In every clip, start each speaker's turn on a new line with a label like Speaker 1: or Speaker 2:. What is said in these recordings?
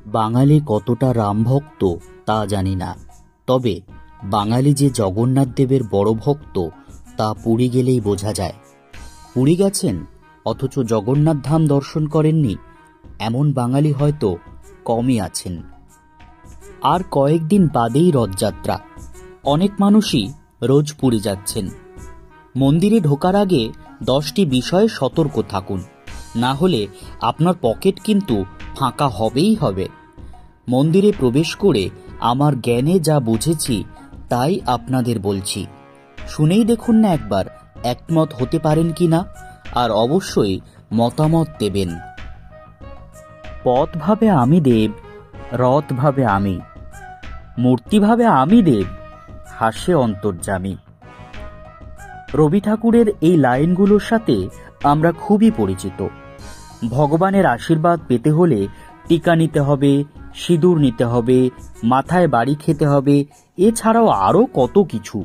Speaker 1: বাঙালি কতটা রামভক্ত তা জানি না, তবে বাঙালি যে জগন্নাথ দেবের বড় ভক্ত তা পুরী গেলেই বোঝা যায়। পুরী গেছেন অথচ জগন্নাথ ধাম দর্শন করেননি এমন বাঙালি হয়তো কমই আছেন। আর কয়েকদিন বাদেই রথযাত্রা। অনেক মানুষই রোজ পুরী যাচ্ছেন। মন্দিরে ঢোকার আগে 10টি বিষয়ে সতর্ক থাকুন, না হলে আপনার পকেট কিন্তু ফাঁকা হবেই হবে। মন্দিরে প্রবেশ করে আমার জ্ঞানে যা বুঝেছি তাই আপনাদের বলছি, শুনেই দেখুন না একবার একমত হতে পারেন কিনা, আর অবশ্যই মতামত দেবেন। পথ ভাবে আমি দেব, রথ ভাবে আমি, মূর্তি ভাবে আমি দেব, হাসে অন্তর্যামী। রবি ঠাকুরের এই লাইনগুলোর সাথে আমরা খুবই পরিচিত। ভগবানের আশীর্বাদ পেতে হলে টিকা নিতে হবে, সিঁদুর নিতে হবে, মাথায় বাড়ি খেতে হবে, এছাড়াও আরও কত কিছু।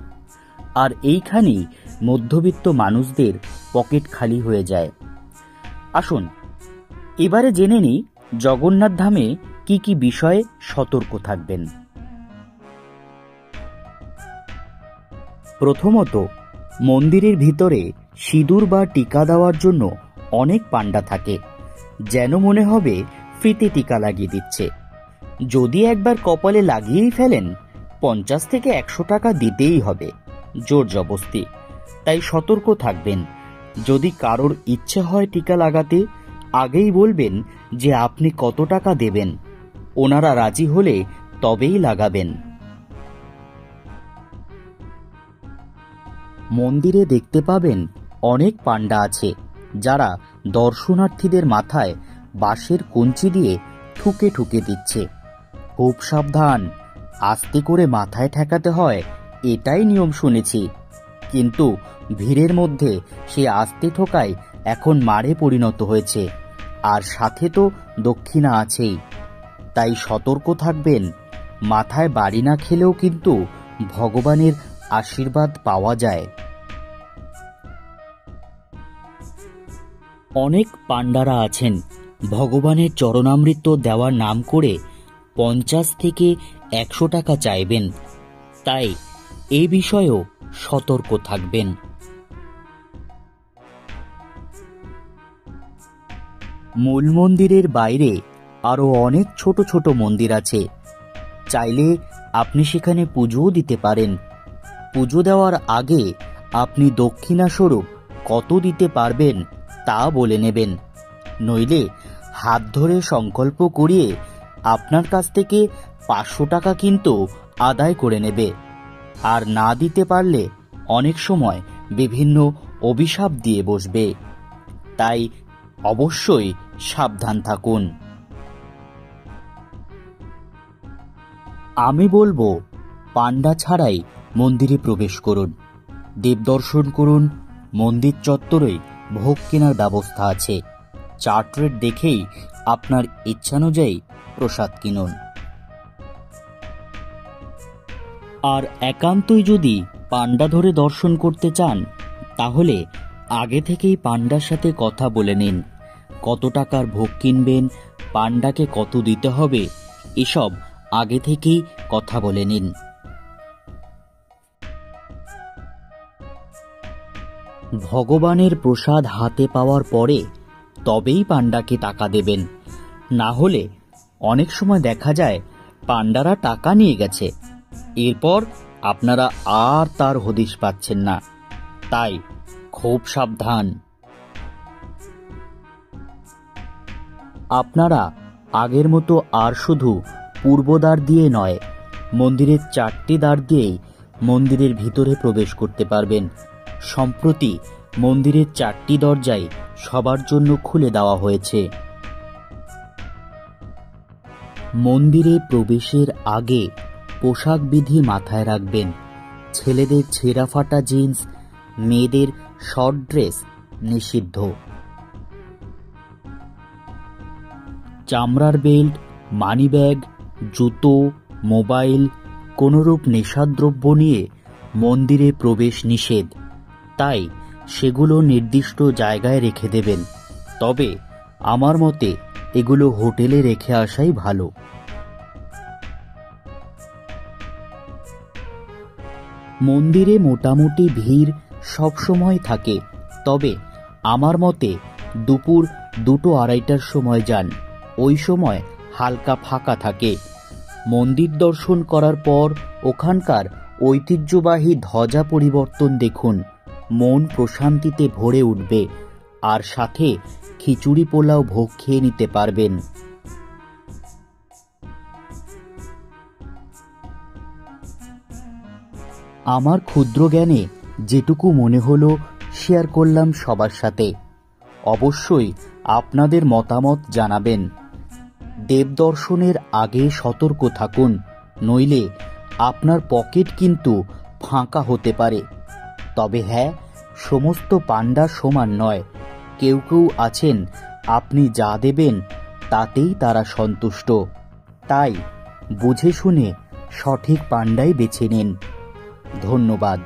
Speaker 1: আর এইখানেই মধ্যবিত্ত মানুষদের পকেট খালি হয়ে যায়। আসুন এবারে জেনে নিই জগন্নাথ ধামে কি কি বিষয়ে সতর্ক থাকবেন। প্রথমত, মন্দিরের ভিতরে সিঁদুর বা টিকা দেওয়ার জন্য অনেক পান্ডা থাকে, যেন মনে হবে ফ্রিতে টিকা লাগিয়ে দিচ্ছে। যদি একবার কপালে লাগিয়েই ফেলেন 50 থেকে 100 টাকা দিতেই হবে, জোর জবস্তি। তাই সতর্ক থাকবেন। যদি কারোর ইচ্ছে হয় টিকা লাগাতে, আগেই বলবেন যে আপনি কত টাকা দেবেন। ওনারা রাজি হলে তবেই লাগাবেন। মন্দিরে দেখতে পাবেন অনেক পান্ডা আছে যারা দর্শনার্থীদের মাথায় বাঁশের কঞ্চি দিয়ে ঠুকে ঠুকে দিচ্ছে। খুব সাবধান, আস্তে করে মাথায় ঠেকাতে হয়, এটাই নিয়ম শুনেছি। কিন্তু ভিড়ের মধ্যে সে আস্তে ঠোকায় এখন মারে পরিণত হয়েছে, আর সাথে তো দক্ষিণা আছেই। তাই সতর্ক থাকবেন। মাথায় বাড়ি না খেলেও কিন্তু ভগবানের আশীর্বাদ পাওয়া যায়। অনেক পান্ডারা আছেন ভগবানের চরণামৃত দেওয়ার নাম করে 50 থেকে 100 টাকা চাইবেন। তাই এ বিষয়েও সতর্ক থাকবেন। মূল মন্দিরের বাইরে আরও অনেক ছোট ছোট মন্দির আছে। চাইলে আপনি সেখানে পুজোও দিতে পারেন। পুজো দেওয়ার আগে আপনি দক্ষিণাস্বরূপ কত দিতে পারবেন তা বলে নেবেন, নইলে হাত ধরে সংকল্প করিয়ে আপনার কাছ থেকে 500 টাকা কিন্তু আদায় করে নেবে। আর না দিতে পারলে অনেক সময় বিভিন্ন অভিশাপ দিয়ে বসবে। তাই অবশ্যই সাবধান থাকুন। আমি বলবো পান্ডা ছাড়াই মন্দিরে প্রবেশ করুন, দেব দর্শন করুন। মন্দির চত্বরেই ভোগ কেনার ব্যবস্থা আছে। চার্ট রেট দেখেই আপনার ইচ্ছানুযায়ী প্রসাদ কিনুন। আর একান্তই যদি পান্ডা ধরে দর্শন করতে চান, তাহলে আগে থেকেই পান্ডার সাথে কথা বলে নিন। কত টাকার ভোগ কিনবেন, পান্ডাকে কত দিতে হবে, এসব আগে থেকেই কথা বলে নিন। ভগবানের প্রসাদ হাতে পাওয়ার পরে তবেই পান্ডাকে টাকা দেবেন। না হলে অনেক সময় দেখা যায় পান্ডারা টাকা নিয়ে গেছে, এরপর আপনারা আর তার হদিশ পাচ্ছেন না। তাই খুব সাবধান। আপনারা আগের মতো আর শুধু পূর্বদ্বার দিয়ে নয়, মন্দিরের 4টি দ্বার দিয়েই মন্দিরের ভিতরে প্রবেশ করতে পারবেন। সম্প্রতি মন্দিরের 4টি দরজাই সবার জন্য খুলে দেওয়া হয়েছে। মন্দিরে প্রবেশের আগে পোশাক বিধি মাথায় রাখবেন। ছেলেদের ছেঁড়া ফাটা জিন্স, মেয়েদের শর্ট ড্রেস নিষিদ্ধ। চামড়ার বেল্ট, মানিব্যাগ, জুতো, মোবাইল, কোনোরূপ নেশাদ্রব্য নিয়ে মন্দিরে প্রবেশ নিষেধ। তাই সেগুলো নির্দিষ্ট জায়গায় রেখে দেবেন। তবে আমার মতে এগুলো হোটেলে রেখে আসাই ভালো। মন্দিরে মোটামুটি ভিড় সবসময় থাকে, তবে আমার মতে দুপুর 2-2:30টার সময় যান। ওই সময় হালকা ফাঁকা থাকে। মন্দির দর্শন করার পর ওখানকার ঐতিহ্যবাহী ধ্বজা পরিবর্তন দেখুন, মন প্রশান্তিতে ভরে উঠবে। আর সাথে খিচুড়ি পোলাও ভোগ খেয়ে নিতে পারবেন। আমার ক্ষুদ্র জ্ঞানে যেটুকু মনে হলো শেয়ার করলাম সবার সাথে। অবশ্যই আপনাদের মতামত জানাবেন। দেবদর্শনের আগে সতর্ক থাকুন, নইলে আপনার পকেট কিন্তু ফাঁকা হতে পারে। তবে হ্যাঁ, সমস্ত পাণ্ডা সমান নয়। কেউ কেউ আছেন আপনি যা দেবেন তাতেই তারা সন্তুষ্ট। তাই বুঝে শুনে সঠিক পাণ্ডাই বেছে নিন। ধন্যবাদ।